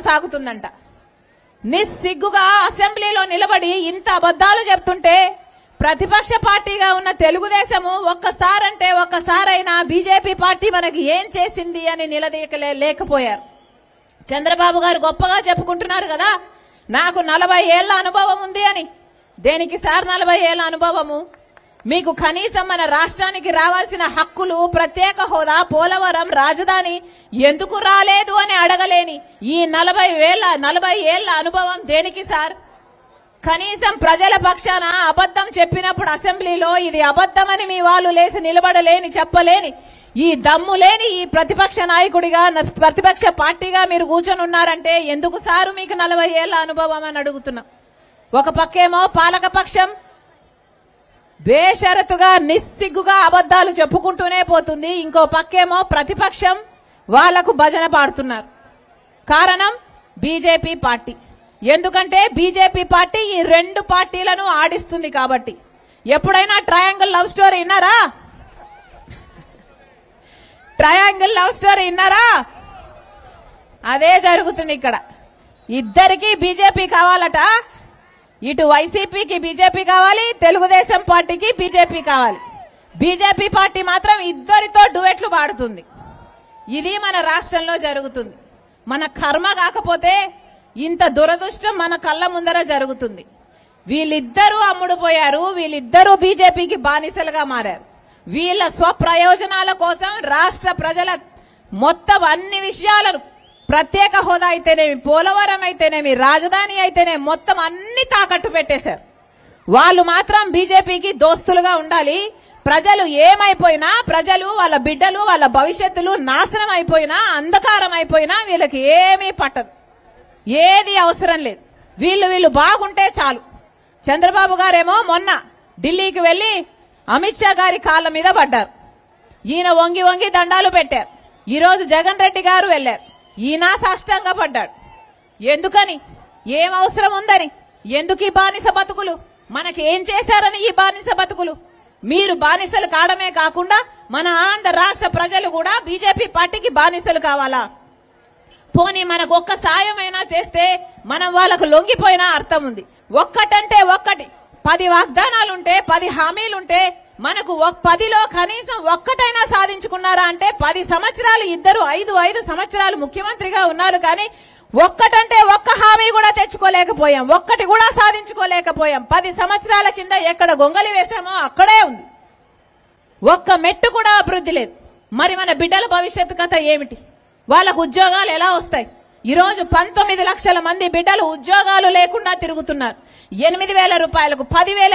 కొనసాగుతుందంట. నిస్సిగ్గుగా అసెంబ్లీలో నిలబడి ఇంత అబద్ధాలు చెప్తుంటే ప్రతిపక్ష పార్టీగా ఉన్న తెలుగుదేశము ఒక్కసారంటే ఒక్కసారైనా బీజేపీ పార్టీ మనకి ఏం చేసింది అని నిలదీయలేకపోయారు. చంద్రబాబు గారు గొప్పగా చెప్పుకుంటున్నారు కదా, నాకు 40 ఏళ్ల అనుభవం ఉంది అని. దేనికి సార్ 40 ఏళ్ల అనుభవము? మీకు కనీసం మన రాష్ట్రానికి రావాల్సిన హక్కులు, ప్రత్యేక హోదా, పోలవరం, రాజధాని ఎందుకు రాలేదు అని అడగలేని ఈ 40 ఏళ్ల అనుభవం దేనికి సార్? కనీసం ప్రజల పక్షాన అబద్ధం చెప్పినప్పుడు అసెంబ్లీలో ఇది అబద్ధమని మీ వాళ్ళు లేచి నిలబడలేని, చెప్పలేని, ఈ దమ్ము లేని ఈ ప్రతిపక్ష నాయకుడిగా, ప్రతిపక్ష పార్టీగా మీరు కూర్చొని ఉన్నారంటే ఎందుకు సారు మీకు 40 ఏళ్ల అనుభవం అని అడుగుతున్నాం. ఒక పక్కేమో పాలకపక్షం బేషరతుగా నిస్సిగ్గుగా అబద్ధాలు చెప్పుకుంటూనే పోతుంది, ఇంకో పక్కేమో ప్రతిపక్షం వాళ్లకు భజన పాడుతున్నారు. కారణం బీజేపీ పార్టీ. ఎందుకంటే బీజేపీ పార్టీ ఈ 2 పార్టీలను ఆడిస్తుంది కాబట్టి. ఎప్పుడైనా ట్రయాంగిల్ లవ్ స్టోరీ విన్నారా? ట్రయాంగిల్ లవ్ స్టోరీ విన్నారా? అదే జరుగుతుంది ఇక్కడ. ఇద్దరికి బీజేపీ కావాలట. ఇటు వైసీపీకి బీజేపీ కావాలి, తెలుగుదేశం పార్టీకి బీజేపీ కావాలి. బీజేపీ పార్టీ మాత్రం ఇద్దరితో డువెట్లు పాడుతుంది. ఇది మన రాష్ట్రంలో జరుగుతుంది. మన కర్మ కాకపోతే ఇంత దురదృష్టం మన కళ్ళ ముందర జరుగుతుంది. వీళ్ళిద్దరూ అమ్ముడుపోయారు, వీళ్ళిద్దరూ బీజేపీకి బానిసలుగా మారారు. వీళ్ళ స్వప్రయోజనాల కోసం రాష్ట్ర ప్రజల మొత్తం అన్ని విషయాలను, ప్రత్యేక హోదా అయితేనేమి, పోలవరం అయితేనేమి, రాజధాని అయితేనేమి, మొత్తం అన్ని తాకట్టు పెట్టేశారు. వాళ్ళు మాత్రం బీజేపీకి దోస్తులుగా ఉండాలి. ప్రజలు ఏమైపోయినా, ప్రజలు వాళ్ళ బిడ్డలు వాళ్ళ భవిష్యత్తులు నాశనం అయిపోయినా, అంధకారం అయిపోయినా వీళ్ళకి ఏమీ పట్టదు, ఏది అవసరం లేదు. వీళ్ళు బాగుంటే చాలు. చంద్రబాబు గారేమో మొన్న ఢిల్లీకి వెళ్లి అమిత్ షా గారి కాళ్ళ మీద పడ్డారు. ఈయన వంగి వంగి దండాలు పెట్టారు. ఈరోజు జగన్ రెడ్డి గారు వెళ్లారు. ఈయన సాష్టంగా పడ్డాడు. ఎందుకని? ఏం అవసరం ఉందని? ఎందుకు ఈ బానిస బతుకులు? మనకి ఏం చేశారని ఈ బానిస బతుకులు? మీరు బానిసలు కావడమే కాకుండా మన ఆంధ్ర రాష్ట్ర ప్రజలు కూడా బీజేపీ పార్టీకి బానిసలు కావాలా? పోనీ మనకు ఒక్క సాయమైనా చేస్తే మనం వాళ్ళకు లొంగిపోయినా అర్థం ఉంది. ఒక్కటంటే ఒక్కటి, 10 వాగ్దానాలుంటే, 10 హామీలుంటే మనకు 10లో కనీసం ఒక్కటైనా సాధించుకున్నారా అంటే 10 సంవత్సరాలు ఇద్దరు 5 సంవత్సరాలు ముఖ్యమంత్రిగా ఉన్నారు. కానీ ఒక్కటంటే ఒక్క హామీ కూడా తెచ్చుకోలేకపోయాం, ఒక్కటి కూడా సాధించుకోలేకపోయాం. 10 సంవత్సరాల కింద ఎక్కడ గొంగలి వేశామో అక్కడే ఉంది. ఒక్క మెట్టు కూడా అభివృద్ధి లేదు. మరి మన బిడ్డల భవిష్యత్తు కథ ఏమిటి? వాళ్ళకు ఉద్యోగాలు ఎలా వస్తాయి? ఈరోజు 19 లక్షల మంది బిడ్డలు ఉద్యోగాలు లేకుండా తిరుగుతున్నారు. 8,000 రూపాయలకు 10,000